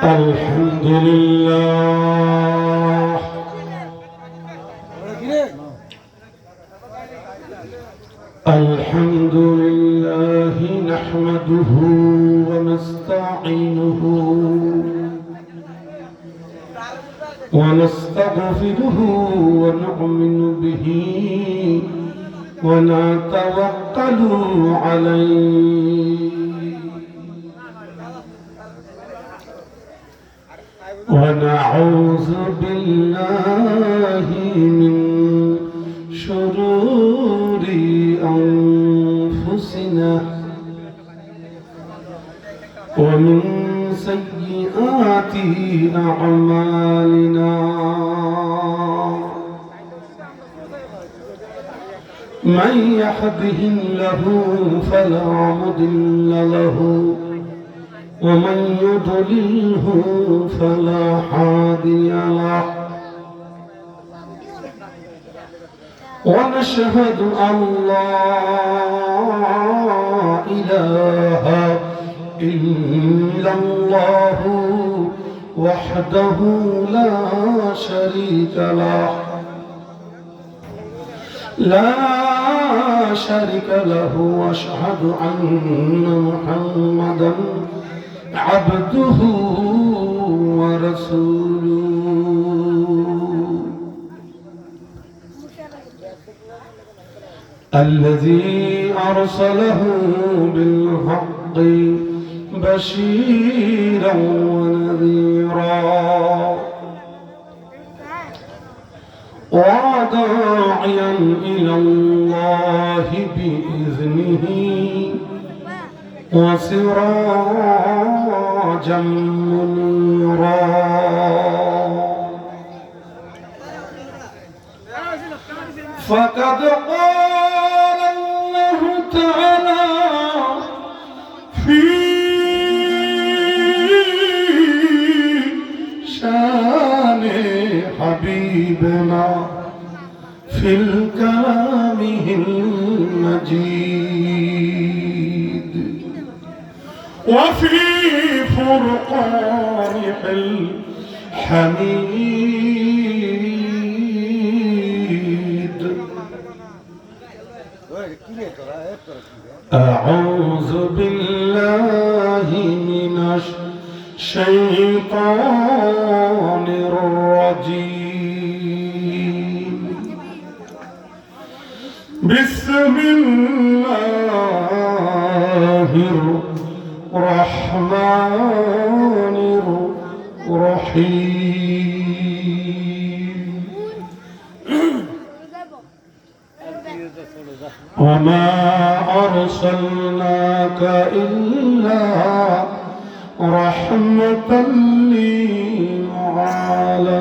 الحمد لله الحمد لله نحمده ونستعينه ونستغفره ونؤمن به ونتوكل عليه ونعوذ بالله من شرور أنفسنا ومن سيئات أعمالنا من يهده الله فلا مضل له ومن يضلله فلا هادي له ونشهد أن لا إله إلا الله وحده لا شريك له وأشهد أن محمدا عبده ورسوله الذي أرسله بالحق بشيرا ونذيرا وداعيا إلى الله بإذنه وسراجا منيرا فقد قال الله تعالى في شان حبيبنا في الكلام المجيد وفي فرقانه الحميد أعوذ بالله من الشيطان الرجيم بسم الله الرحمن الرحيم وما أرسلناك إلا رحمة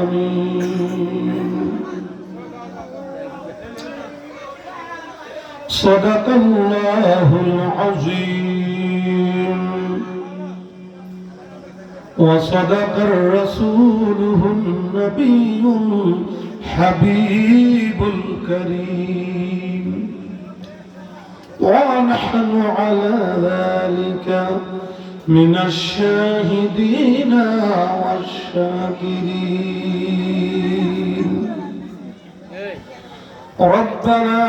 للعالمين صدق الله العظيم وصدق رسوله النبي الحبيب الكريم ونحن على ذلك من الشاهدين والشاكرين ربنا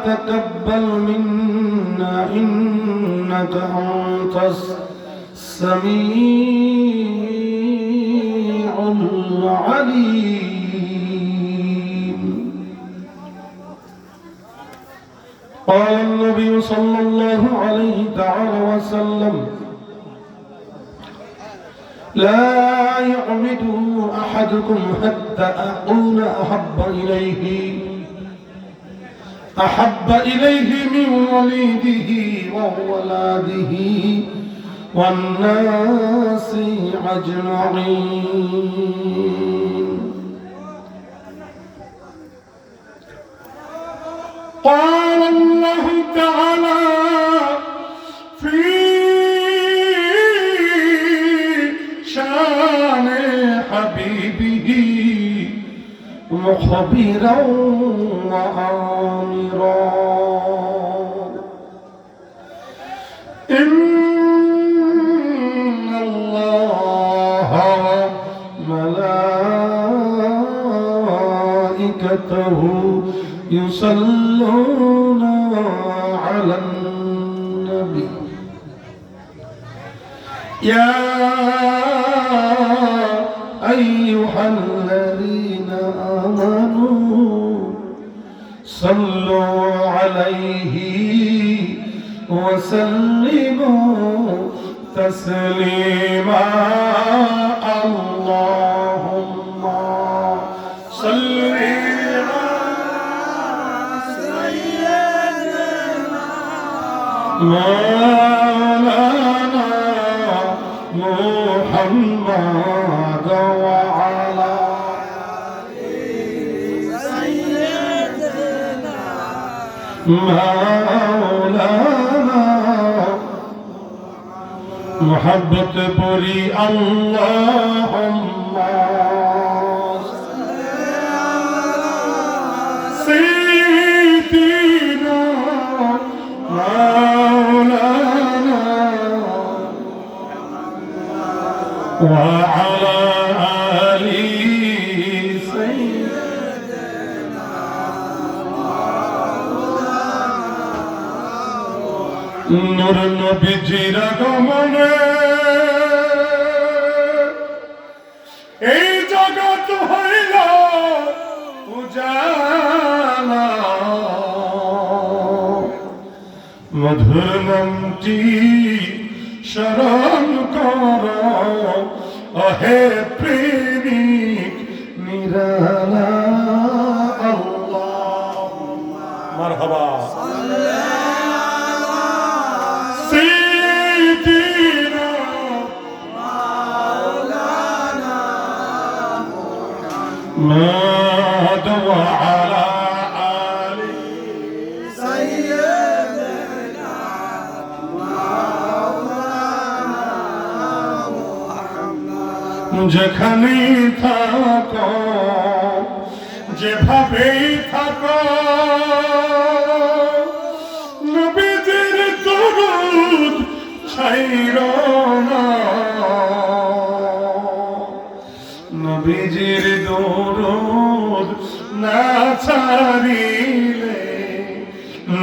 تقبل منا إنك أنت السميع العليم قال النبي صلى الله عليه تعالى وسلم لا يعمد أحدكم حتى أكون أحب إليه من وليده وولاده والناس أجمعين قال الله تعالى في شان حبيبه مخبرا وآمرا إن وملائكته يصلون على النبي يا أيها الذين آمنوا صلوا عليه وسلموا تسليما اللهم صل على سيدنا مولانا محمد وعلى سيدنا مولانا محبت بری اللهم سيدنا مولانا وعلى آل سيدنا নূর নবীজির আগমনে এই জগৎ হইল উজালা মধুর নামটি শরণ কর অহে প্রেমিক নিরালা আল্লাহুম্মা মারহাবা سيدنا مولانا محمد وعلى آل سيدنا مولانا محمد যেখানে থাকো যেভাবেই থাকো নবীজির দরুদ ছাইরো না নবীজির দরুদ না ছাড়িলে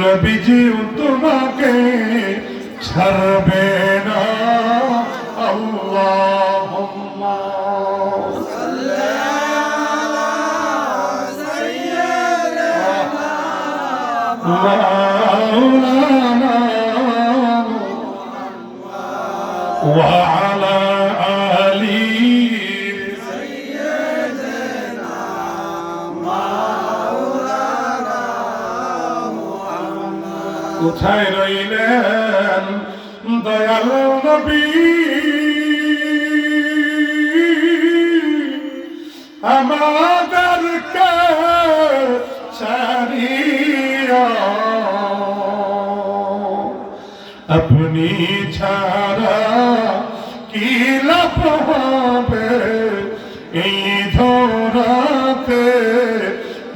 নবীজি তোমাকে ছাড়বে না আল্লাহুম্মা সাল্লি আলা সাইয়্যিদিনা مولانا وعلى آل سيدنا مولانا কোথায় রইলেন দয়াল নবী আমাদেরকে ছাড়িয়া अपनी ছাড়া কি লাভ হবে এই ধরাতে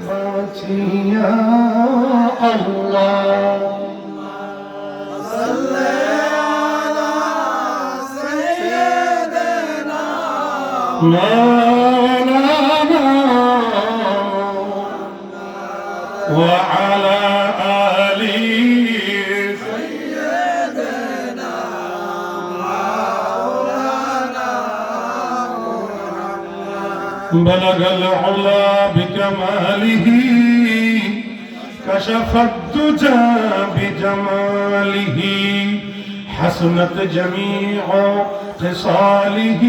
বাঁচিয়া আল্লাহুম্মা সাল্লি আলা সাইয়্যিদিনা মাওলানা ওয়া আলা আলি بلغ العلا بكماله كشف الدجى بجماله حسنت جميع خصاله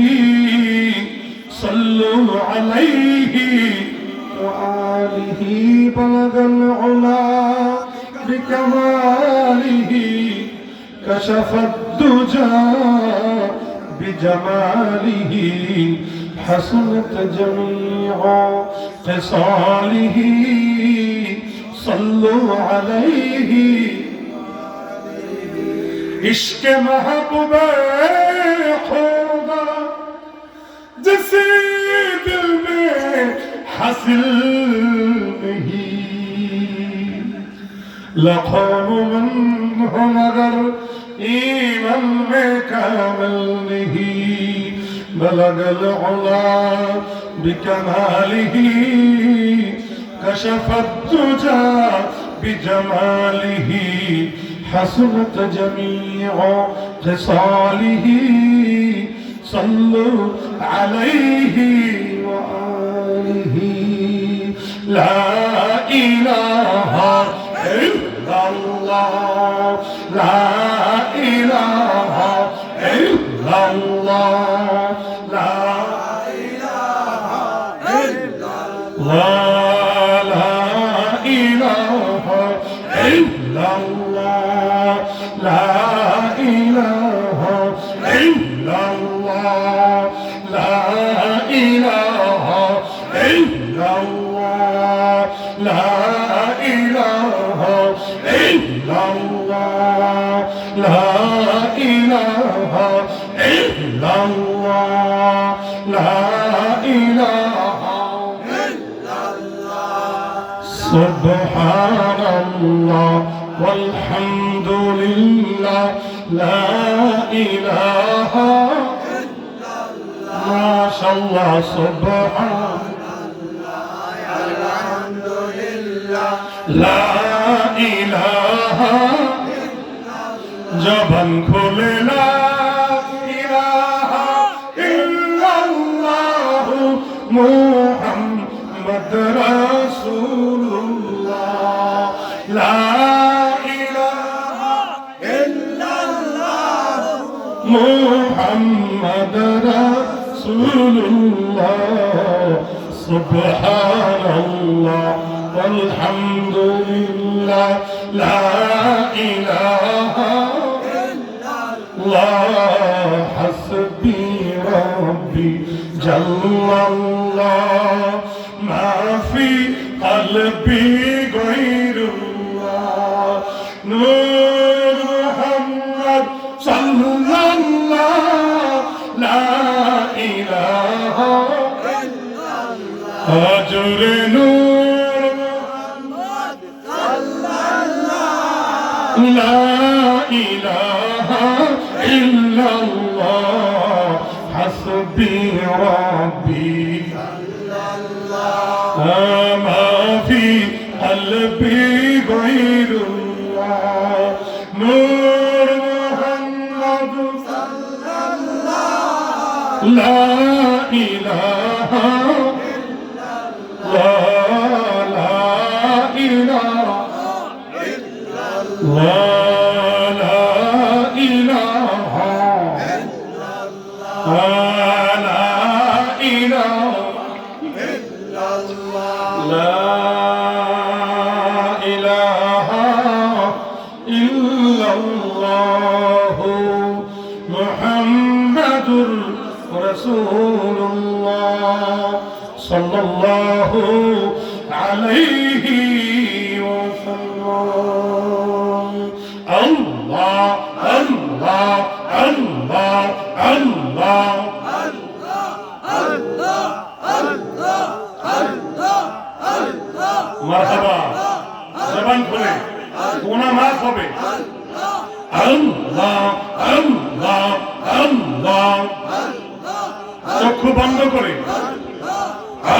صلوا عليه وآله بلغ العلا بكماله كشف الدجى بجماله حسنت جميع خصاله صلوا عليه عشق محبوب خدا جسے دل میں حاصل نہیں لاکھوں من ہو مگر ایمان میں کامل نہیں بلغ العلا بكماله كشف الدجى بجماله حسنت جميع خصاله صلوا عليه وآله لا إله إلا الله لا إله إلا الله لا إله إلا الله لا إله إلا الله لا إله إلا الله لا إله إلا الله لا إله إلا الله لا إله إلا الله لا إله إلا الله سبحان الله والحمد لله لا إله إلا الله ما شاء الله سبحان لا إله জবান খুলে লা ইলাহা ইল্লাল্লাহ মুহাম্মদ রাসূলুল্লাহ লা ইলাহা ইল্লাল্লাহ মুহাম্মদ রাসূলুল্লাহ সুবহানাল্লাহ والحمد لله لا إله إلا الله حسبي ربي جل الله ما في قلبي غير الله نور محمد صلى الله لا إله إلا الله أجر نور لا إله إلا الله حسبي ربي ما في قلبي غير الله نور محمد صلى الله لا إله إلا الله لا إله لا إله إلا الله لا إله إلا الله لا إله إلا الله محمد رسول الله صلى الله عليه وسلم الله الله الله الله مرحبا زبان খুলে গুনাহ মাফ হবে আল্লাহ আল্লাহ আল্লাহ চক্ষু বন্ধ করে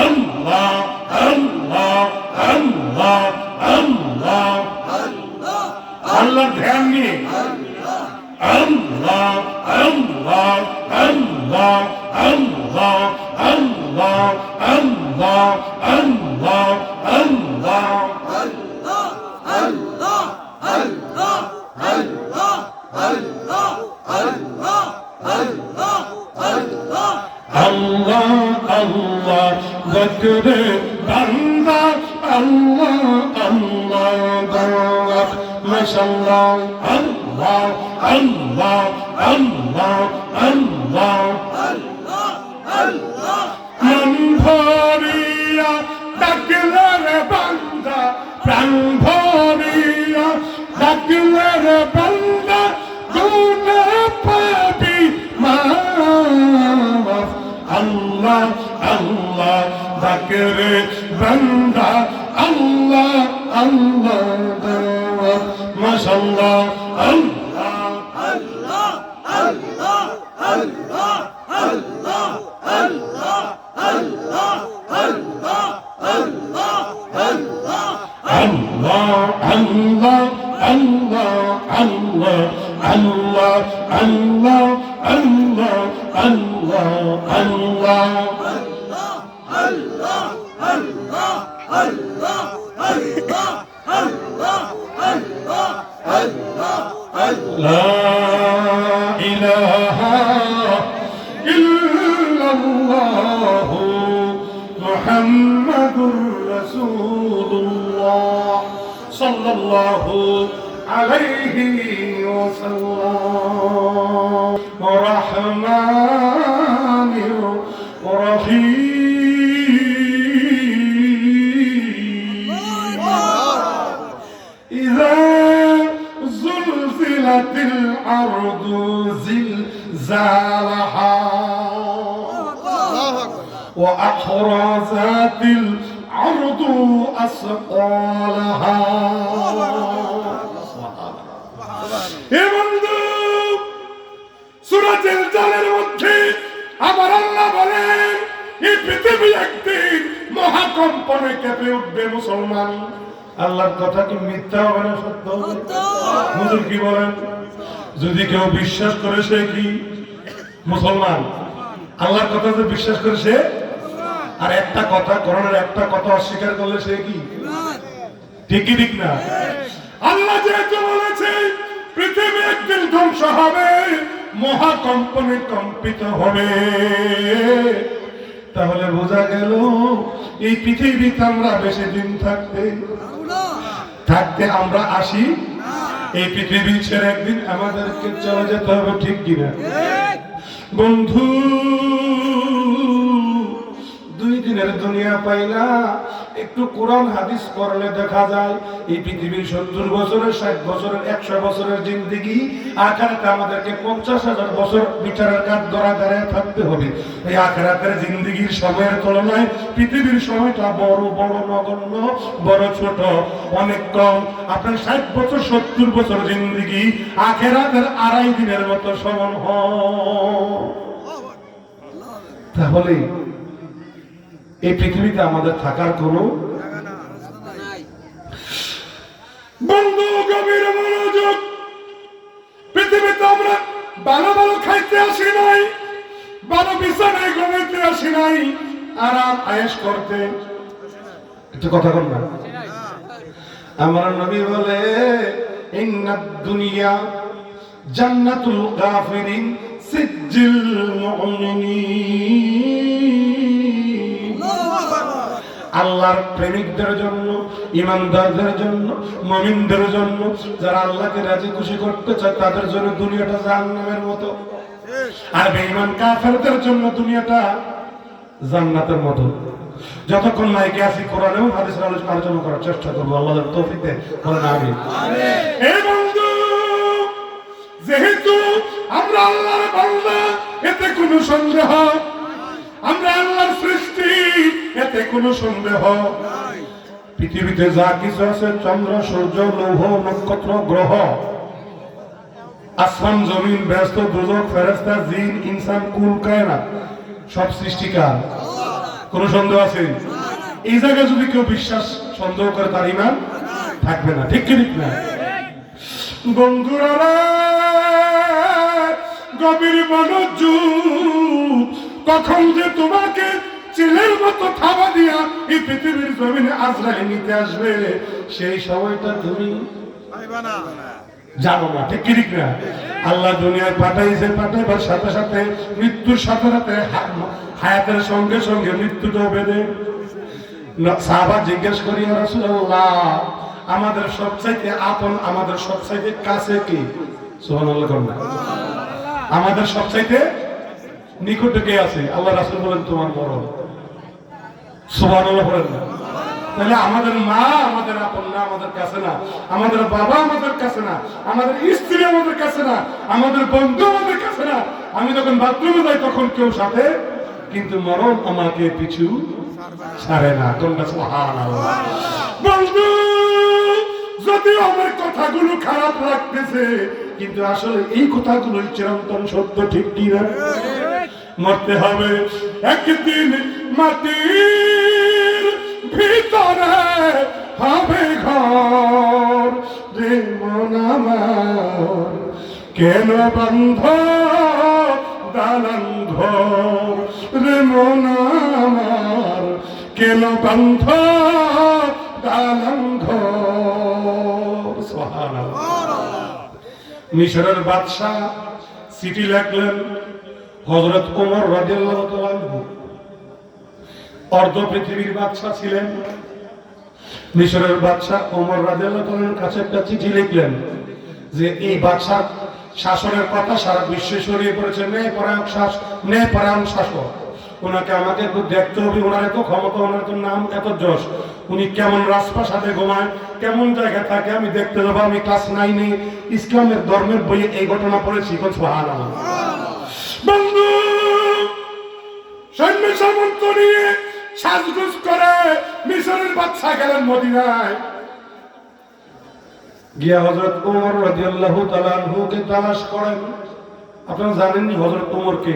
আল্লাহ আল্লাহ আল্লাহ আল্লাহ আল্লাহর ধ্যান নিয়ে আল্লাহ আল্লাহ আল্লাহ আল্লাহ আল্লাহ আল্লাহ আল্লাহ আল্লাহ আল্লাহ আল্লাহ জিকরে বান্দা আল্লাহ আল্লাহ দাওয়াত মাশাআল্লাহ আল্লাহ আল্লাহ আল্লাহ আল্লাহ আল্লাহ মন ভরিয়া ডাকলে রে বান্দা প্রাণ ভরিয়া ডাকলে রে বান্দা গুনাহ পাবি মাফ আল্লাহ আল্লাহ ডাকরে বান্দা আল্লাহ আল্লাহ দাওয়াত মাশাআল্লাহ আল্লাহ আল্লাহ আল্লাহ আল্লাহ আল্লাহ আল্লাহ আল্লাহ আল্লাহ আল্লাহ আল্লাহ আল্লাহ আল্লাহ আল্লাহ আল্লাহ আল্লাহ আল্লাহ আল্লাহ আল্লাহ আল্লাহ আল্লাহ আল্লাহ লা ইলাহা ইল্লাল্লাহ মুহাম্মাদুর রাসূলুল্লাহ সাল্লাল্লাহু আলাইহি ওয়াসাল্লাম রাহমানির রহিম الأرض زلزالها وأحرزت الأرض أثقالها সূরা জিলজালের মধ্যে আবার আল্লাহ বলেন এই পৃথিবী একদিন মহাকম্পনে কেঁপে উঠবে মুসলমান। আল্লাহর কথা কি মিথ্যা হবে না সত্য হবে? হুজুর কি বলেন? যদি কেউ বিশ্বাস করে সে কি মুসলমান, আল্লাহর কথা যে বিশ্বাস করে সে, আর একটা কথা কোরআনের একটা কথা অস্বীকার করলে সে কি? ঠিক কি ঠিক না? আল্লাহ যেহেতু বলেছে পৃথিবী একদিন ধ্বংস হবে, মহাকম্পনে কম্পিত হবে, তাহলে বোঝা গেল এই পৃথিবীতে আমরা বেশি দিন থাকতে আমরা আসি, এই পৃথিবী ছেড়ে একদিন আমাদেরকে চলে যেতে হবে, ঠিক কিনা বন্ধু? 2 দিনের দুনিয়া পাইলা, একটু কোরআন হাদিস পড়লে দেখা যায় এই পৃথিবীর 70 বছরের 60 বছরের 100 বছরের জিন্দেগি, আখিরাতে আমাদেরকে 50,000 বছর বিচারের কাঠ দাঁড়ায় থাকতে হবে। এই আখিরাতের জিন্দেগির সময়ের তুলনায় পৃথিবীর সময়টা বড় বড় নগণ্য, বড় ছোট, অনেক কম। আপনার 60 বছর 70 বছর জিন্দেগি আখিরাতের 2.5 দিনের মতো সমান হয়। তাহলে এই পৃথিবীতে আমাদের থাকার কোনো বন্ধু গভীর মনোযোগ। পৃথিবীতে আমরা ভালো ভালো খাইতে আসি নাই, ভালো বিছানায় ঘুমাইতে আসি নাই, আরাম আয়েশ করতে। একটু কথা বল না। আমার নবী বলে ইন্নাদ দুনিয়া জান্নাতুল গাফিরিন সিজ্জিল মুমিনিন। আল্লাহর প্রেমিকদের জন্য, ইমানদারদের জন্য, মুমিনদের জন্য, যারা আল্লাহকে রাজি খুশি করতে চায় তাদের জন্য দুনিয়াটা জাহান্নামের মতো, আর বেঈমান কাফেরদের জন্য দুনিয়াটা জান্নাতের মতো। যতক্ষণ নাইকে আসি কোরআন এবং হাদিসের আলোচনা করার চেষ্টা করবো, আল্লাহর তৌফিক দেন, বলেন আমিন। এই বন্ধু, যেহেতু আমরা আল্লাহর বান্দা, এতে কোনো সন্দেহ, আমরা আল্লাহর সৃষ্টি, এতে কোনো সন্দেহ। পৃথিবীতে যা কিছু আছে, চন্দ্র, সূর্য, লৌহ, নক্ষত্র, গ্রহ, আসমান, জমিন, ব্যস্ত, দুজক, ফেরেশতা, জিন, ইনসান, কুল কায়নাত, সব সৃষ্টিকার। কোন সন্দেহ আছে? এই জায়গায় যদি কেউ বিশ্বাস সন্দেহ করে তার ঈমান থাকবে না, ঠিক কি ঠিক না বন্ধুরা? গভীর মনোযোগ। কখন যে তোমাকে চিলের মতো থাবা দিয়া এই পৃথিবীর জমিনে আজরাইল নিতে আসবে, সেই সময়টা তুমি জানো না, ঠিক কি ঠিক না? আল্লাহ দুনিয়ায় পাঠাইবার সাথে সাথে মৃত্যুর সাথে সাথে হায়াতের সঙ্গে সঙ্গে মৃত্যুটাও বেঁধে। সাহাবা জিজ্ঞেস করি, ইয়া রাসূলুল্লাহ, আমাদের সবচাইতে আপন, আমাদের সবচাইতে কাছে কি? সুবহানাল্লাহ। আমাদের সবচাইতে নিকটে কে আছে? আল্লাহ রাসূল বলেন, তোমার মরণ। সুবহানাল্লাহ বলেন না? তাহলে আমাদের মা আমাদের আপন না, আমাদের কাছে না, আমাদের বাবা আমাদের কাছে না, আমাদের স্ত্রী আমাদের কাছে না, আমাদের বন্ধু আমাদের কাছে না। আমি যখন বাথরুমে যাই তখন কেউ সাথে, কিন্তু মরণ আমাকে পিছু ছাড়ে না। তোমরা সুবহানাল্লাহ। বন্ধু, যদিও আমার কথাগুলো খারাপ লাগতেছে, কিন্তু আসলে এই কথাগুলোই চিরন্তন সত্য, ঠিক কি না? মরতে হবে একদিন, মাটির ভিতরে হবে ঘর রে মন আমার, কেন বন্ধ দালান ঘর রে মন আমার, কেন বন্ধ দালান ঘর। সুবহানাল্লাহ। মিশরের বাদশা চিঠি লিখলেন হযরত ওমর রাদিয়াল্লাহু তাআলা আনহু, অর্ধ পৃথিবীর বাদশা ছিলেন। মিশরের বাদশা ওমর রাদিয়াল্লাহু তাআলার কাছে একটা চিঠি লিখলেন যে এই বাদশার শাসনের কথা সারা বিশ্বে ছড়িয়ে পড়েছে, ন্যায়পরায়ণ শাসক, ওনাকে আমাকে একটু দেখতে হবে, ওনার এত ক্ষমতা, ওনার এত নাম, এত যশ, উনি কেমন রাজপ্রাসাদে ঘুমায়, কেমন জায়গায় থাকে, আমি দেখতে যাবো। আমি ক্লাস 9-এ ইসলামের ধর্মের বইয়ে এই ঘটনা পড়েছি। সুবহানাল্লাহ। বন্ধু সৈন্য সামন্ত নিয়ে সাজগোজ করে মিশরের বাদশা গেলেন মদিনায়। গিয়া হযরত ওমর রাদিয়াল্লাহু তাআলা আনহুকে তালাশ করেন। আপনারা জানেননি হযরত ওমর কে?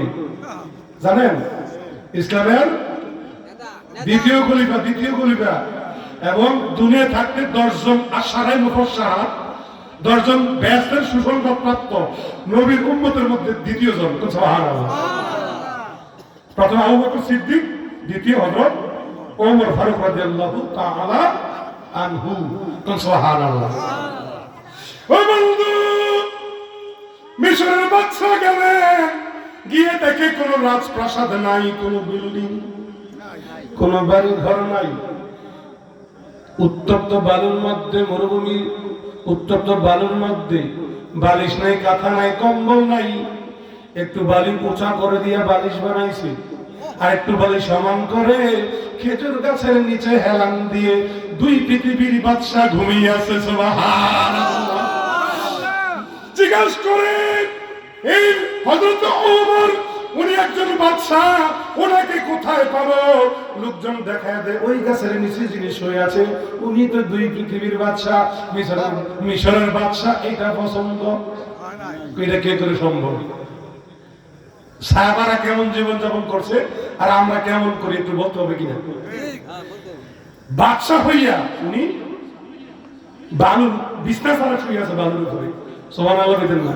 জানেন? ইসলামের দ্বিতীয় খলিফা এবং দুনিয়া থাকতে 10 জন আশারায়ে মুফাসসারা, 10 জন বেহেশতের সুসংবাদপ্রাপ্ত নবীর উম্মতের মধ্যে দ্বিতীয় জন। সুবহানাল্লাহ। প্রথম আবু বকর সিদ্দিক, দ্বিতীয় হযরত ওমর ফারুক রাদিয়াল্লাহু তাআলা আনহু। সুবহানাল্লাহ। ও বন্ধু, মিশরের বাদশা গেলেন, গিয়ে দেখে কোনো রাজপ্রাসাদ নাই, কোনো বিল্ডিং, কোনো বাড়ি ঘর নাই। উত্তপ্ত বালুর মধ্যে, মরুভূমি উত্তপ্ত বালুর মধ্যে বালিশ নাই, কাঁথা নাই, কম্বল নাই। একটু বালি উঁচা করে দিয়া বালিশ বানাইছে, আর একটু বালি সমান করে খেজুর গাছের নিচে হেলান দিয়ে 2 পৃথিবীর বাদশা ঘুমিয়ে আছে। সুবহানাল্লাহ। জিজ্ঞাসা করে এই হযরত ওমর, উনি একজন বাদশা, ওনাকে কোথায় পাবো? লোকজন দেখায় দেয় ওই গাছের নিচে যিনি শুয়ে আছে উনি তো 2 পৃথিবীর বাদশা, মিশরের বাদশা। এটা পছন্দ, এটা কে করে সম্ভব? সাহাবারা কেমন জীবন যাপন করছে আর আমরা কেমন করি একটু বলতে হবে কিনা? বাদশা হইয়া উনি বালুর বিছনা ছাড়া শুয়ে আছে, বালুর উপরে। সুবহানাল্লাহ বলেন না?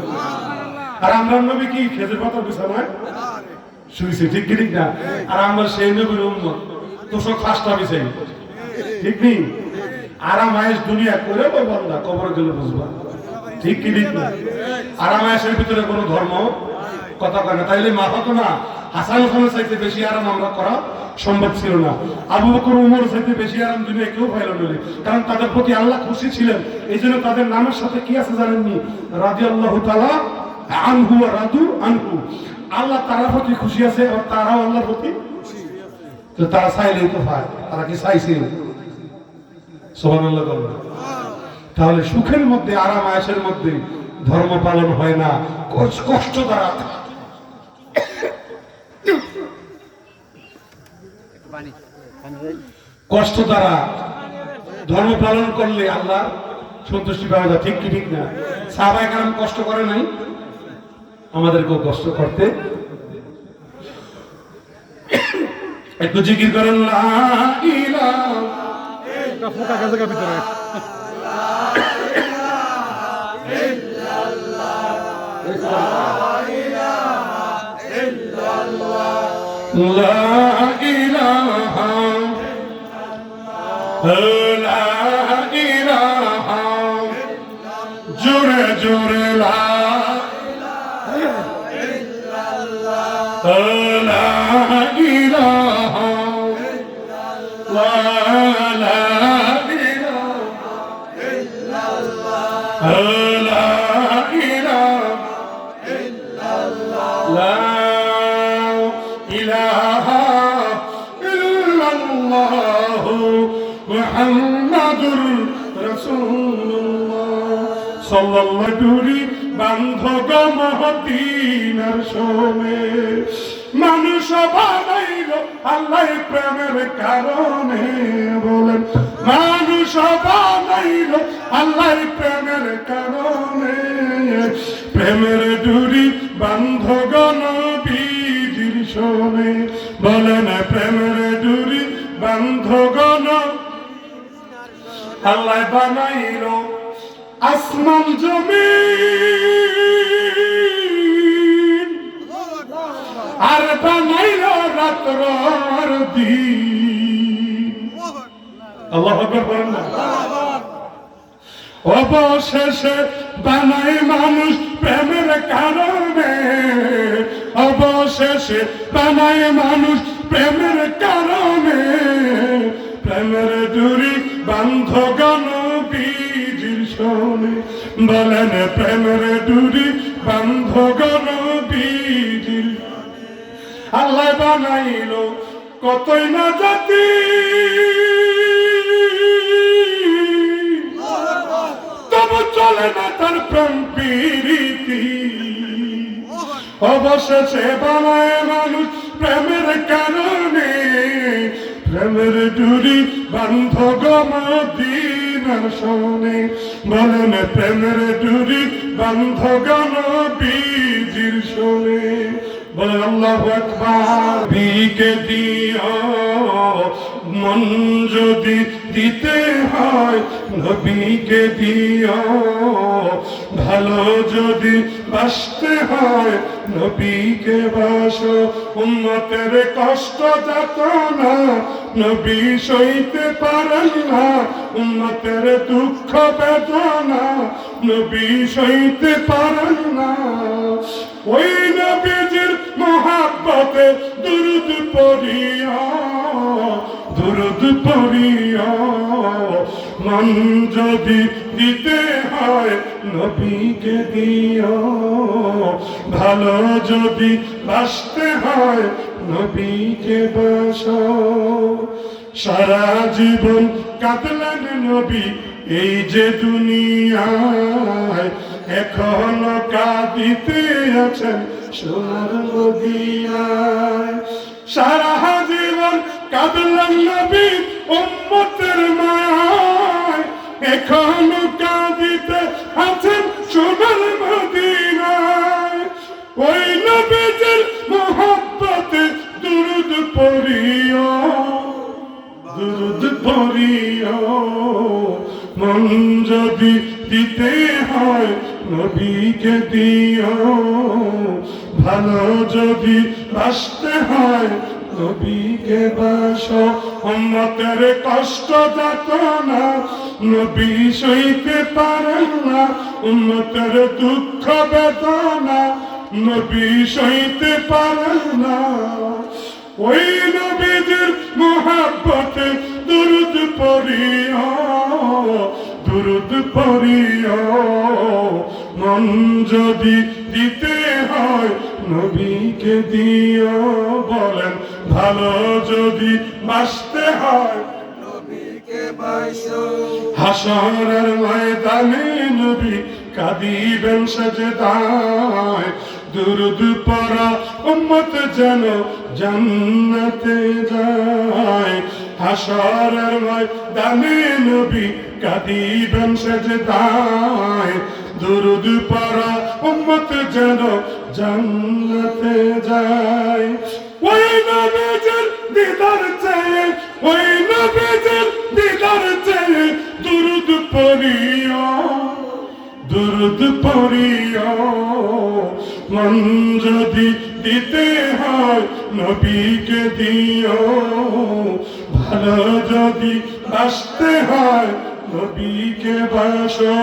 আর আমরা নবী কি খেজুর পাতার বিছানায় শুয়েছি, ঠিক কি ঠিক না? আর আমরা সেই নবীর উম্মত, তোষক ফাঁসটা বিছাই, ঠিক নেই? আরামায়েশ দুনিয়া করে ও বান্দা কবরে গেলে বুঝবা, ঠিক কি ঠিক না? আরামায়েশের ভিতরে কোনো ধর্ম কথা কয় না। তাইলে মা হতো না, হাসান খানের চাইতে বেশি আরাম আমরা করা সম্ভব ছিল না। আবু বকর ওমর চাইতে বেশি আরাম দুনিয়া কেউ পাইল না, কারণ তাদের প্রতি আল্লাহ খুশি ছিলেন। এই জন্য তাদের নামের সাথে কি আছে জানেননি? রাদিয়াল্লাহু তাআলা আনহু ওয়া রাদু আনহু। আল্লাহ তার প্রতি খুশি আছে আর তারাও আল্লাহর প্রতি খুশি। তো তারা চাইলেই তো পায়, তারা কি চাইছে? সুবহানাল্লাহ বলেন। তাহলে সুখের মধ্যে, আরাম আয়েশের মধ্যে ধর্ম পালন হয় না, কষ্ট দ্বারা। কষ্ট দ্বারা ধর্ম পালন করলে আল্লাহ সন্তুষ্টি পাওয়া যায়, ঠিক কি ঠিক না? সাহাবায়ে কেরাম কষ্ট করে নাই, আমাদেরকেও কষ্ট করতে। একটু জিকির করেন লা ইলাহা ভিতরে। জোরে জোরে লা ইলাহা মুহাম্মাদুর রাসূলুল্লাহ সাল্লাল্লাহু বান্ধব মদিনার শোনে। মানুষ বানাইল আল্লাহ প্রেমের কারণে, বলেন মানুষ বানাইল আল্লাহ প্রেমের কারণে। প্রেমের ডুরি বান্ধব নবীজির শোনে, বলেন প্রেমের ডুরি বান্ধব। আল্লাহ বানাইল আসমান জমিন, বানাইল রাত্রর দিন। আল্লাহু আকবার বলেন না। অবশেষে বানাই মানুষ প্রেমের কারণে, অবশেষে বানাই মানুষ প্রেমের কারণে, প্রেমের ডুরি বান্ধগণ বীজির শোনে, বলেন প্রেমের ডুরি বান্ধগণ বীজির। আল্লাহ বানাইল কতই না জাতি, তবু চলে না তার প্রেম প্রীতি। অবশেষে বানায় মানুষ প্রেমের কারণে, প্রেমের ডুরি বান্ধগণ মদিনার শোনে, বলেন প্রেমের ডুরি বান্ধগণ বীজির শোনে। বলেন আল্লাহু আকবার। বিকে দিও মন যদি দিতে হয়, নবীকে দিও ভালো যদি বাসতে হয়, নবীকে বাসো। উম্মতের কষ্ট যাতনা নবী সইতে পারেন না, উম্মতের দুঃখ বেদনা নবী সইতে পারেন না। ওই নবীজির মহাব্বতে দুরুদ পড়িয়া, দুরুদ পড়িয়া মন যদি দিতে হয়, নবীকে দিও ভালো যদি বাসতে হয়, নবীকে বাসো। সারা জীবন কাঁদলেন নবী এই যে দুনিয়ায়, এখনো কাঁদিতে আছেন সোনার মদিনায়। সারা জীবন কাঁদলেন নবী উম্মতের মায়ায়, এখনো কাঁদিতে আছেন সোনার মদিনায়। ওই নবীজির মহব্বতে দুরুদ পড়িও, দুরুদ পড়িও মন যদি দিতে হয়, নবীকে দিও ভালো যদি বাসতে হয়, নবীকে বাসো। উম্মতের কষ্ট যাতনা নবী সইতে পারেন না, উম্মতের দুঃখ বেদনা নবী সইতে পারেন না। ওই নবীজির মহব্বতে দুরুদ পড়িও, দুরুদ পড়িও মন যদি দিতে হয়, নবীকে দিও বলেন ভালো যদি বাসতে হয়, নবীকে বাসো। হাসরের ময়দানে নবী কাঁদিবেন সেজদায়, দুরুদ পড়া উম্মত যেন জান্নাতে যায়। হাসরের ময়দানে নবী কাঁদিবেন সেজদায়, দুরুদ পড়া উম্মত যেন জান্নাতে যায়। ওই নবীজির দিদার চেয়ে, ওই নবীজির দিদার চেয়ে দুরুদ পড়িও, দুরুদ পড়িও মন যদি দিতে হয়, নবীকে দিও ভালো যদি বাসতে হয়, নবীকে বাসো।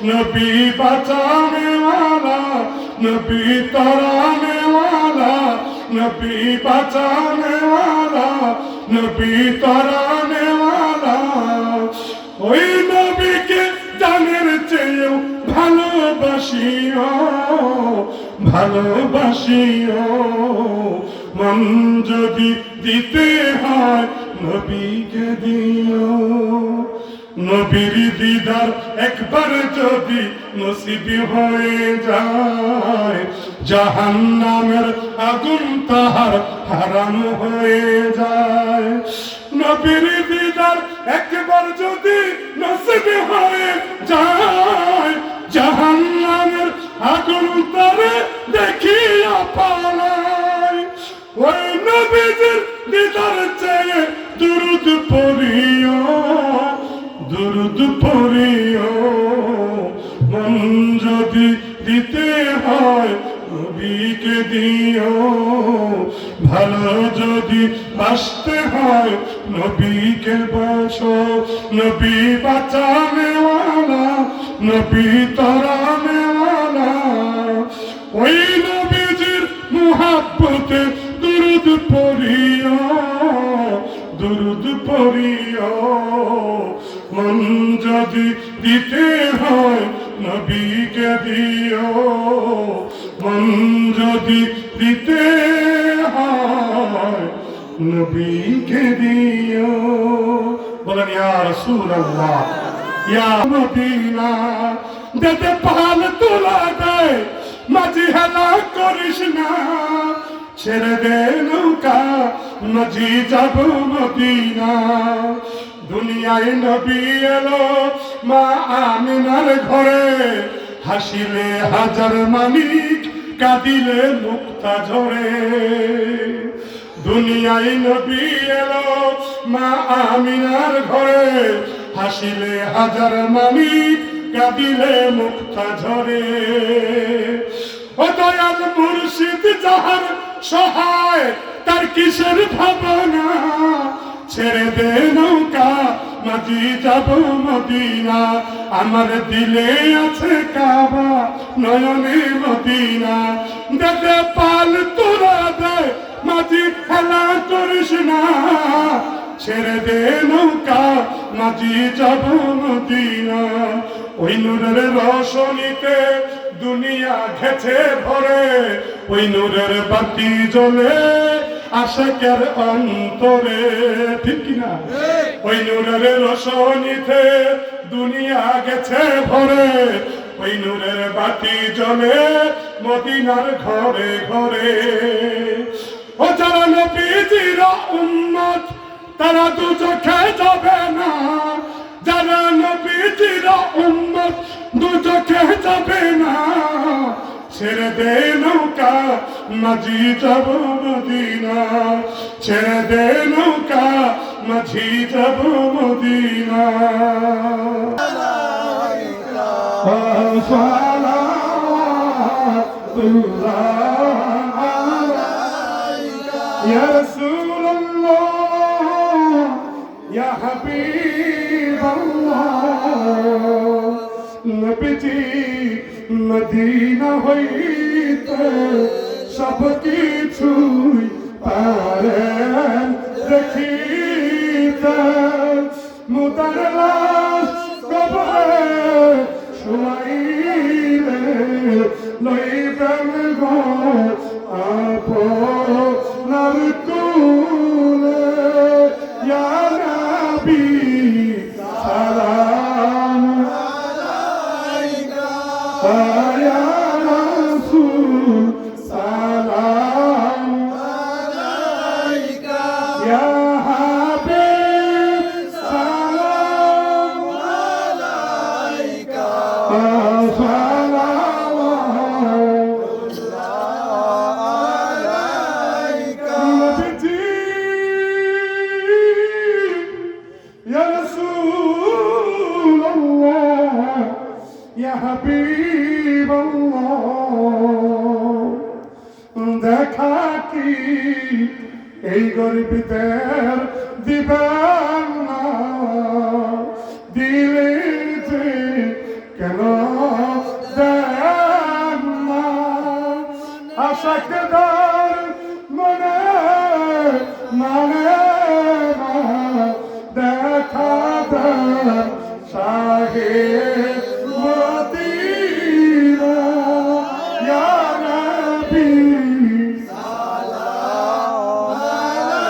নবী বাঁচানে ওয়ালা, নবী তরানে ওয়ালা, নবী বাঁচানে ওয়ালা, নবী তরানে ওয়ালা। ওই নবীকে জানের চেয়েও ভালোবাসিও, ভালোবাসিও মন যদি দিতে হয়, নবীকে দিও। নবীর দিদার একবার যদি নসিব হয়ে যায়, জাহান্নামের আগুন তাহার হারাম হয়ে যায়। নবীর দিদার একবার যদি নসিব হয়ে যায়, জাহান্নামের আগুন তারে দেখিয়া পালায়। ওই নবীজির দিদার চেয়ে দুরুদ পড়িও, দুরুদ পড়িও মন যদি দিতে হয়, নবী নবীকে দিও, ভালো যদি বাঁচতে হয় নবীকে বাসো। নবী বাঁচানেওয়ালা, নবী তরানেওয়ালা, ওই নবীজির মুহাব্বতে দুরুদ পড়িও, দুরুদ পড়িও। মন যদি দিতে হয় নবীকে দিও, মন যদি দিতে হয় নবীকে দিও। বলেন ইয়া রাসূলুল্লাহ, ইয়া মদিনা, দেতে পাল তোলা দেয় মাঝি হেলা করিস না, ছেড়ে দে নৌকা মাঝি যাব মদিনা। দুনিয়ায় নবী এলো মা আমিনার ঘরে, হাসিলে হাজার মানিক কাঁদিলে মুক্তা ঝরে। দুনিয়ায় নবী এলো মা আমিনার ঘরে, হাসিলে হাজার মানিক কাঁদিলে মুক্তা ঝরে। ও দয়াল মুর্শিদ যাহার সহায় তার কিসের ভাবনা, ছেড়ে দে নৌকা মাঝি যাব মদিনা। আমার দিলে আছে কাবা নয়নে মদিনা, দেতে পাল তোরা দে মাঝি খেলা করিস না, ছেড়ে দে নৌকা মাঝি যাব মদিনা। ওই নূরের রোশনীতে দুনিয়া ঘেছে ভরে, ওই নূরের বাতি জ্বলে আশিকের অন্তরে, ঠিক কিনা? ওই নূরের রোশনীতে দুনিয়া গেছে ভরে, ওই নূরের বাতি জ্বলে মদিনার ঘরে ঘরে। ও যারা নবীজির উম্মত তারা দুচোখে যাবে না, যারা নবীজির উম্মত দুচোখে যাবে না, ছেড়ে দে নৌকা মাঝি যাব মদিনা, ছেড়ে দে নৌকা মাঝি যাব মদিনা। ইয়া রাসূলুল্লাহ, ইয়া হাবিবাল্লাহ, নবীজি মদিনা হইতে সব কিছুই পারেন দেখিতে, মুদার লাশ কবরে শুয়াইলে লইবেন গো আপনার কোলে। ইয়া নবী সালাম আলাইকা, ইয়া রাসূল সালাম আলাইকা, ইয়া হাবিব সালাম আলাইকা, ইয়া রাসূলুল্লাহ, ইয়া হাবিবাল্লাহ, দেখা কি এই গরিবদের দিবেন না, দিলে যে কেন দেন না, আশাকদার মনে মানে না, দেখা দেন শাহে মদিনা। ইয়া নবী সালাম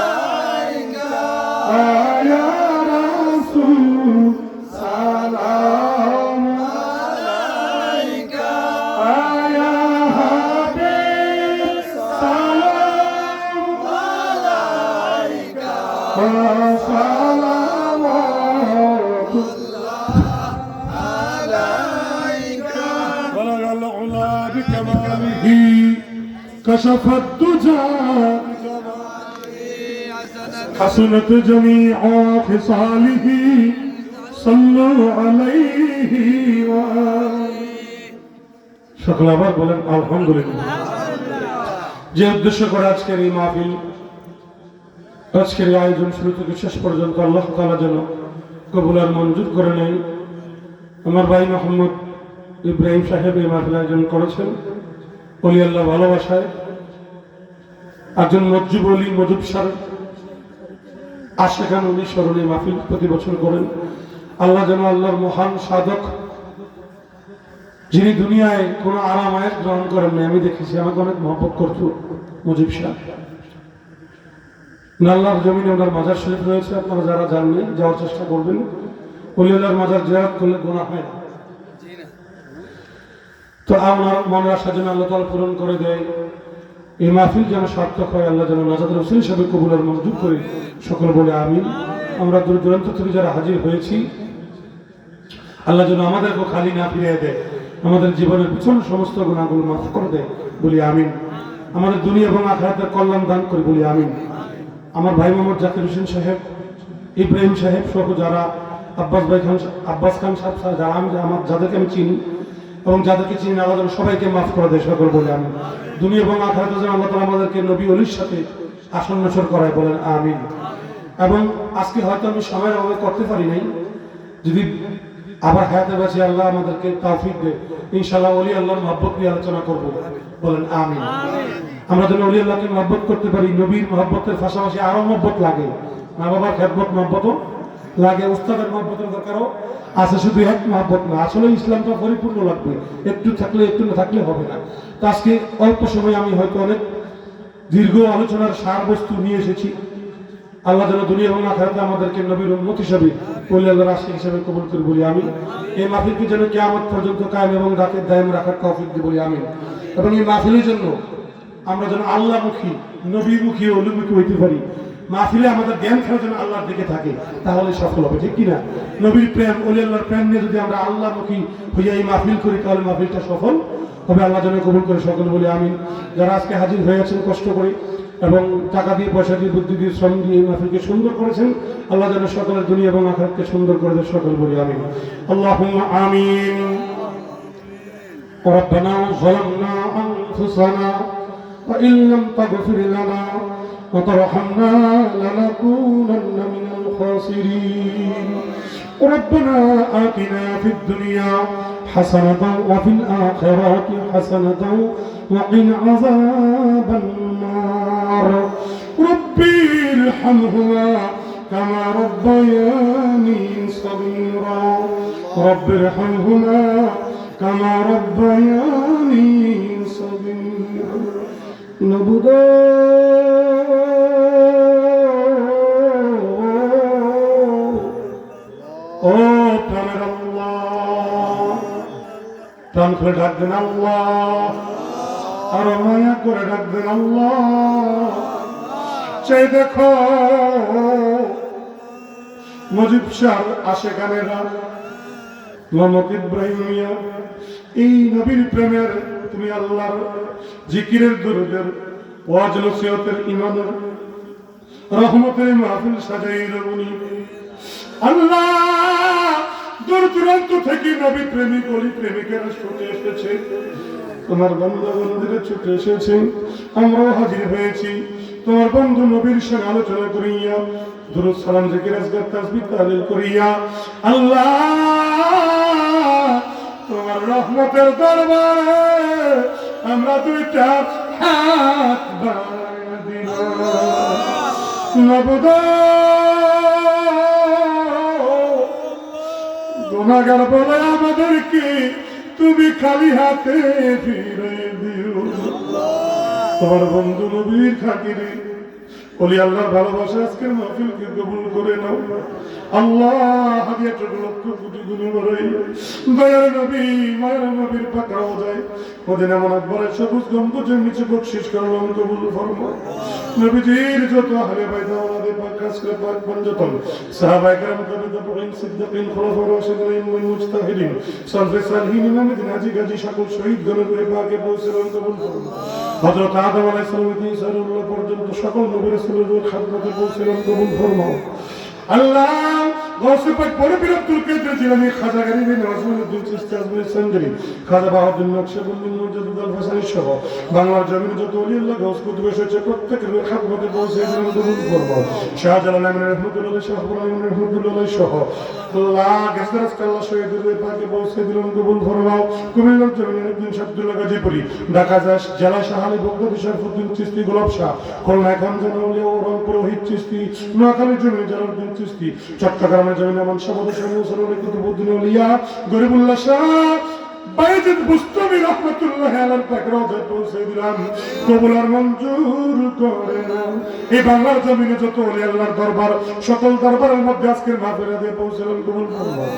আলাইকা, ইয়া রাসূল সালাম আলাইকা, ইয়া হাবিব সালাম আলাইকা, بلغ العلا بكماله كشف الدجى حسنت جميع خصاله صلوا عليه وآله। সকল আবার বলেন আলহামদুলিল্লাহ। যে উদ্দেশ্য করে আজকের এই মাহফিল, আজকের এই আয়োজন শুরু থেকে শেষ পর্যন্ত আল্লাহ তাআলা যেন কবুল আর মঞ্জুর করে নেয়। আমার ভাই মোহাম্মদ ইব্রাহিম সাহেব এই মাহফিল আয়োজন করেছেন ওলি আল্লাহ ভালোবাসায়। একজন মজ্জুব অলি মজুব সার আশেখান উনি স্মরণে মাহফিল প্রতি বছর করেন। আল্লাহ যেন আল্লাহর মহান সাধক, যিনি দুনিয়ায় কোনো আরাম আয়াত গ্রহণ করেন না, আমি দেখেছি, আমাকে অনেক মহব্বত করতো মুজিব শাহ। আল্লাহর জমিনে ওনার মাজার শরীফ রয়েছে, আপনারা যারা জানবেন যাওয়ার চেষ্টা করবেন। ওলি আল্লাহর মাজার জিয়ারত করলে গুনাহ হয় না। তো আমার মনের আশা যেন আল্লাহ তাআলা পূরণ করে দেয়। এই মাহফিল যেন সার্থক হয়, আল্লাহ যেন নাজাত রাসূল হিসেবে কবুল আর মঞ্জুর করে সকল বলে আমিন। আমরা দূর দূরান্ত থেকে যারা হাজির হয়েছি, আল্লাহ যেন আমাদেরকে খালি না ফিরিয়ে দেয়, আমাদের জীবনের পিছনে সমস্ত গুনাহগুলো মাফ করে দেয় বলি আমিন। আমাদের দুনিয়া এবং আখিরাতের কল্যাণ দান করে বলি আমিন। আমার ভাই মোহাম্মদ জাকির হোসেন সাহেব, ইব্রাহিম সাহেব সহ যারা, আব্বাস খান সাহেব, যারা যাদেরকে আমি চিনি এবং যাদেরকে চিনি, আল্লাহ যেন সবাইকে মাফ করে দেয় সকল বলে আমিন। দুনিয়া এবং আখিরাতে যেন আল্লাহ তাআলা আমাদেরকে নবী ওলির সাথে আসন্নসর করায় বলেন আমিন। এবং আজকে হয়তো আমি সময়ের অভাবে করতে পারি নাই, যদি আবার হায়াতে বাঁচি আল্লাহ আমাদেরকে তৌফিক দেয়, ইনশাআল্লাহ ওলি আল্লাহর মহব্বত নিয়ে আলোচনা করব বলেন আমিন। আমরা যেন ওলি আল্লাহকে মহব্বত করতে পারি। নবীর মহব্বতের পাশাপাশি আরো মহব্বত লাগে, মা বাবার খেদমত মহব্বতও লাগে, উস্তাদের মহব্বতের দরকারও আছে। শুধু এক মহব্বত না, আসলে ইসলামটা পরিপূর্ণ লাগবে, একটু থাকলে একটু না থাকলে হবে না। তো আজকে অল্প সময় আমি হয়তো অনেক দীর্ঘ আলোচনার সার বস্তু নিয়ে এসেছি। আল্লাহ যেন দুনিয়া এবং আখিরাতে আমাদেরকে নবীর উম্মত হিসেবে, ওলি আল্লাহর আশিক হিসেবে কবুল করে বলি আমিন। এই মাহফিলকে যেন কিয়ামত পর্যন্ত কায়েম এবং রাতের দায়েম রাখার তৌফিক দিয়ে বলি আমিন। এবং এই মাহফিলের জন্য আমরা যেন আল্লাহমুখী, নবীমুখী, অলিমুখী হইতে পারি। মাহফিলে আমাদের জ্ঞান খেলা যেন আল্লাহর দিকে থাকে, তাহলে সফল হবে, ঠিক কিনা? নবীর প্রেম, ওলি আল্লাহর প্রেম নিয়ে যদি আমরা আল্লাহমুখী হইয়া এই মাহফিল করি, তাহলে মাহফিলটা সফল হবে। আল্লাহ যেন কবুল করে সকল বলি আমিন। যারা আজকে হাজির হয়ে আছেন কষ্ট করে এবং টাকা দিয়ে, পয়সা দিয়ে, বুদ্ধি দিয়ে, শ্রম দিয়ে এই মাহফিলকে সুন্দর করেছেন, আল্লাহ যেন সকলের দুনিয়া এবং আখিরাতকে সুন্দর করে দেয় সকল বলি আমিন। আল্লাহুম্মা আমিন। ربنا ظلمنا أنفسنا وإن لم تغفر لنا وترحمنا لنكونن من الخاسرين. ربنا آتنا في الدنيا حسنة وفي الآخرة حسنة وقنا عذاب النار. ربي ارحمهما كما ربياني صغيرا. رب ارحمهما كما ربياني صغيرا. نبدا ও প্রাণের আল্লাহ, প্রাণ করে ডাকবেন আল্লাহ, আর মায়া করে ডাকবেন আল্লাহ। চাই দেখো মুজিব শাহ আশেখানেরা, মোহাম্মদ ইব্রাহিম মিয়া, এই নবীর প্রেমের, তুমি আল্লাহর জিকিরের, দুরুদের, ওয়াজ নসিহতের, ঈমানের, রহমতের মাহফিল সাজাইল উনি। আল্লাহ দূর দূরান্ত থেকে নবী প্রেমিক, ওলি প্রেমিকেরা ছুটে এসেছে, তোমার বান্দা বান্দীরা ছুটে এসেছে, আমরাও হাজির হয়েছি তোমার বন্ধু নবীর সঙ্গে আলোচনা করিয়া, দুরূদ সালাম জিকির আজকার তাসবিহ তাহলিল করিয়া। আল্লাহ তোমার রহমতের দরবারে আমরা দুইটা হাত বাড়াইয়া দিলাম। নবদা গুনাহগার বলে আমাদেরকে তুমি খালি হাতে ফিরে দিও। তোমার বন্ধু নবীর খাতিরে, ওলি আল্লাহর ভালোবাসা আজকের মাহফিলকে কবুল করে নাও। আল্লাহ হাদিয়াটুকু লক্ষ কোটি গুণে বাড়াই। দয়ার নবী, মায়ের নবীর পাকা যায় মদিনা মুনাওয়ারার সবুজ গম্বুজের নিচে বকশিশ করলাম, কবুল ফরমাও। নবীজির যত আহলে বাইত ওনাদের পাক কাজ করে পাক পঞ্জতন, সাহাবায়ে কেরাম, তাবিঈন, সিদ্দিকিন, খুলাফা রাশিদিন, মুজতাহিদিন, সালফে সালিহিন, ইমামে হাজী গাজী, সকল শহীদ গণের পাকে পৌঁছলাম, কবুল ফরমাও। হযরত আদম আলাইহিস সালাম থেকে ঈসা পর্যন্ত সকল নবী রাসূলের খাদমতে পৌঁছলাম, কবুল ফরমাও। আল্লাহ গৌসে পাক বড় বিরক্তুল কাদের জিলানী খাজা গরিব নওয়াজুদ্দিন চিশতি আজমির সঞ্জরি খাজা বাহাউদ্দিন নকশবন্দি মুজাদ্দিদ আল হাসানী সহ বাংলার জমিনে যত ওলি আল্লাহ গৌস কুতুব এসেছে প্রত্যেকের খাদমতে পৌঁছে দিলেন কবুল করব শাহজালাল আমিন রহমাতুল্লাহ শাহপুর আমিন রহমাতুল্লাহ সহ আল্লাহ গেসদারাস কাল্লা শহীদের পাকে পৌঁছে দিলেন কবুল ফরমাও কুমিল্লার জমিনে একদিন আব্দুল্লাহ গাজীপুরি ঢাকা জেলা শাহালি বগদাদি শরফুদ্দিন চিশতি গোলাপ শাহ খুলনা খানজান আউলিয়া ও রংপুর ওহিদ চিশতি নোয়াখালীর জমিনে জালালউদ্দিন চিশতি চট্টগ্রামের জমিনে মানসাবাদ শামসুল কুতুবউদ্দিন আউলিয়া গরিবুল্লাহ শাহ বাইজিদ বুস্তামি রহমাতুল্লাহ আলাইহি পাক রওজায় পৌঁছে দিলাম কবুল আর মঞ্জুর করে নাও এই বাংলার জমিনে যত ওলি আল্লাহর দরবার সকল দরবারের মধ্যে আজকের মাহফিলে দিয়ে পৌঁছলেন কবুল ফরমাও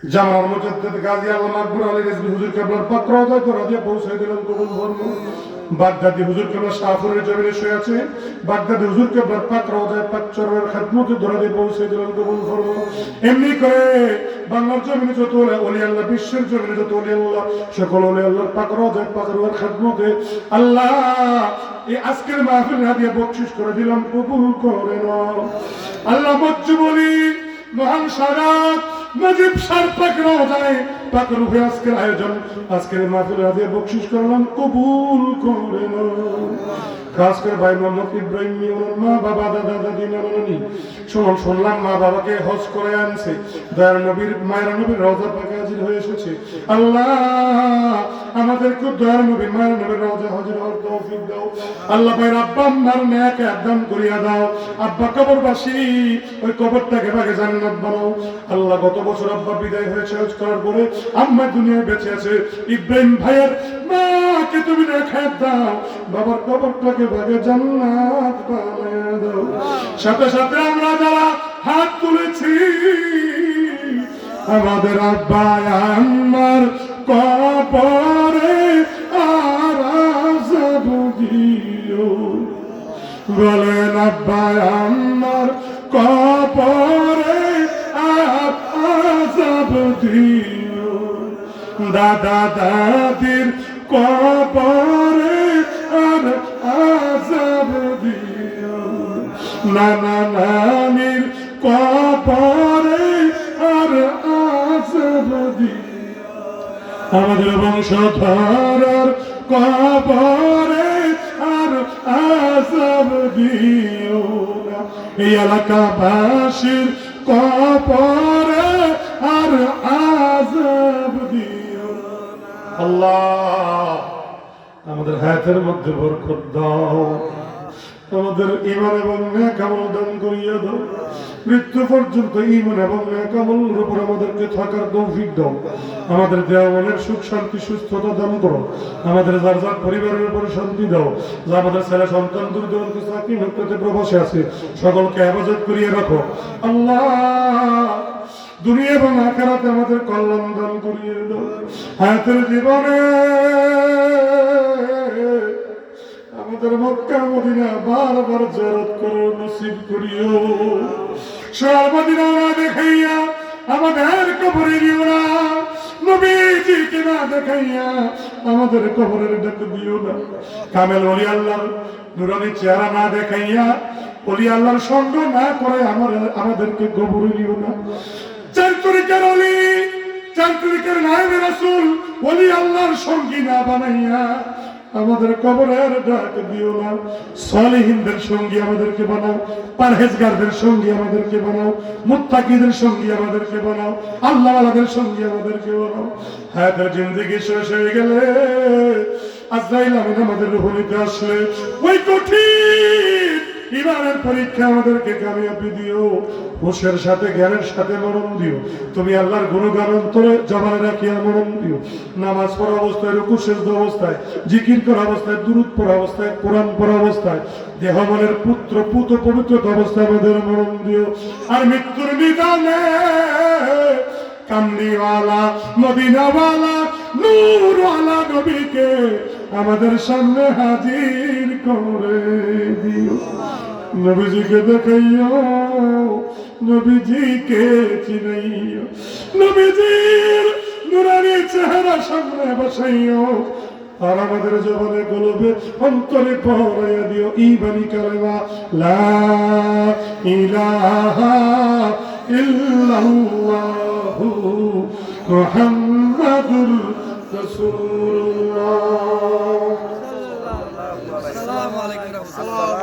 জামাল মুজাদ্দিদ গাজী আল্লামা আকবর আলী রিজভী হুজুর কেবলার পাক রওজায় তোরা দিয়ে পৌঁছে দিলেন কবুল ফরমাও বাগদাদি হুজুর কেবলা শাহপুরের জমিনে শুয়ে আছে বাগদাদি হুজুর কেবলার পাক রওজায় পাক চরবের খেদমতে ধরে দিয়ে পৌঁছে দিলেন কবুল ফরমাও এমনি করে বাংলার জমিনে যত ওলি আল্লাহ বিশ্বের জমিনে যত ওলি আল্লাহ সকল ওলি আল্লাহর পাক রওজায় পাক রওজার খেদমতে আল্লাহ এই আজকের মাহফিল হাদিয়া বকশিশ করে দিলাম কবুল করে নাও আল্লাহ মজ্জু বলি মহান সারাত নজিব সার পাক রওজায় পাক রূপে আজকের আয়োজন আজকের মাহফিল হাদিয়া বকশিশ করলাম কবুল করে নাও খাস করে ভাই মোহাম্মদ ইব্রাহিম ওনার মা বাবা দাদা দাদি নানা নানি শুনলাম মা বাবাকে হজ করে আনছে দয়ার নবীর মায়ের নবীর রওজা পাকে হাজির হয়ে এসেছে আল্লাহ আমাদেরকে দয়ার নবীর মায়ের নবীর রওজা হাজির হওয়ার তৌফিক দাও আল্লাহ ভাইয়ের আব্বা আম্মার নেক একদম করিয়া দাও আব্বা কবরবাসী ওই কবরটাকে ভাগে জান্নাত বানাও আল্লাহ গত বছর আব্বা বিদায় হয়েছে হজ করার পরে আম্মা দুনিয়ায় বেঁচে আছে ইব্রাহিম ভাইয়ের মাকে তুমি নেক দাও বাবার কবরটাকে ভাগে জান্নাত বানায়া দাও সাথে সাথে আমরা যারা হাত তুলেছি আমাদের আব্বা আম্মার কবরে আরাজাব দিও বলেন আব্বা আম্মার কবরে আরাজাব দিও দাদা দাদির কবরে আর আযাব দিও নানা নানির কবরে আর আযাব দিও আমাদের বংশধরের কবরে আর আযাব দিও এই এলাকাবাসীর কবরে আর আযাব দিও আল্লাহ আমাদের হায়াতের মধ্যে বরকত দাও আমাদের ঈমান এবং নেক আমল দান করিয়া দাও মৃত্যু পর্যন্ত ঈমান এবং নেক আমলের উপর আমাদেরকে থাকার তৌফিক দাও আমাদের দেহ মনের সুখ শান্তি সুস্থতা দান করো আমাদের যার যার পরিবারের উপর শান্তি দাও যা আমাদের ছেলে সন্তান দূর দূরান্ত চাকরি নক্ষত্রে প্রবাসে আছে সকলকে হেফাজত করিয়ে রাখো আল্লাহ দুনিয়া এবং আখিরাতে আমাদের কল্যাণ দান করিয়ে দাও হায়াতের জীবনে আমাদের মক্কা মদিনা বারবার জিয়ারত করো নসিব করিও শহর মদিনা না দেখাইয়া আমাদের কবরে দিও না নবীজিকে না দেখাইয়া আমাদের কবরের ডাক দিও না কামেল ওলি আল্লাহর নুরানি চেহারা না দেখাইয়া ওলি আল্লাহর সঙ্গ না করে আমাদেরকে কবরে দিও না চার তরিকার ওলি চার তরিকার নায়েবে রাসূল ওলি আল্লাহর সঙ্গী না বানাইয়া আমাদের কবরের ডাক দিও না সালেহিনদের সঙ্গী আমাদেরকে বানাও পরহেজগারদের সঙ্গী আমাদেরকে বানাও মুত্তাকিদের সঙ্গী আমাদেরকে বানাও আল্লাহওয়ালাদের সঙ্গী আমাদেরকে বানাও হায়াতের জিন্দেগি শেষ হয়ে গেলে আজরাইল আমিন আমাদের রূহ নিতে আসলে ওই কঠিন ঈমানের পরীক্ষা আমাদেরকে কামিয়াবি দিও হুঁশের সাথে জ্ঞানের সাথে মরণ দিও তুমি আল্লাহর গুণগান অন্তরে জবানে রাখিয়া মরণ দিও নামাজ পড়া অবস্থায় রুকু সিজদা অবস্থায় জিকির করা অবস্থায় দুরূদ পড়া অবস্থায় কোরআন পড়া অবস্থায় দেহ মনের পুত্র পুত পবিত্র অবস্থায় আমাদের মরণ দিও আর মৃত্যুর নিদানে কামলিওয়ালা মদিনাওয়ালা নূরওয়ালা নবীকে আমাদের সামনে হাজির করে দিও নবীজিকে দেখাইও নবীজিকে চিনাইও নবীজির নুরানি চেহারা সামনে বসাইও আর আমাদের জবানে কলবে অন্তরে পড়াইয়া দিও ঈমানি কালেমা লা ইলাহা ইল্লাল্লাহু মুহাম্মাদুর রাসূলুল্লাহ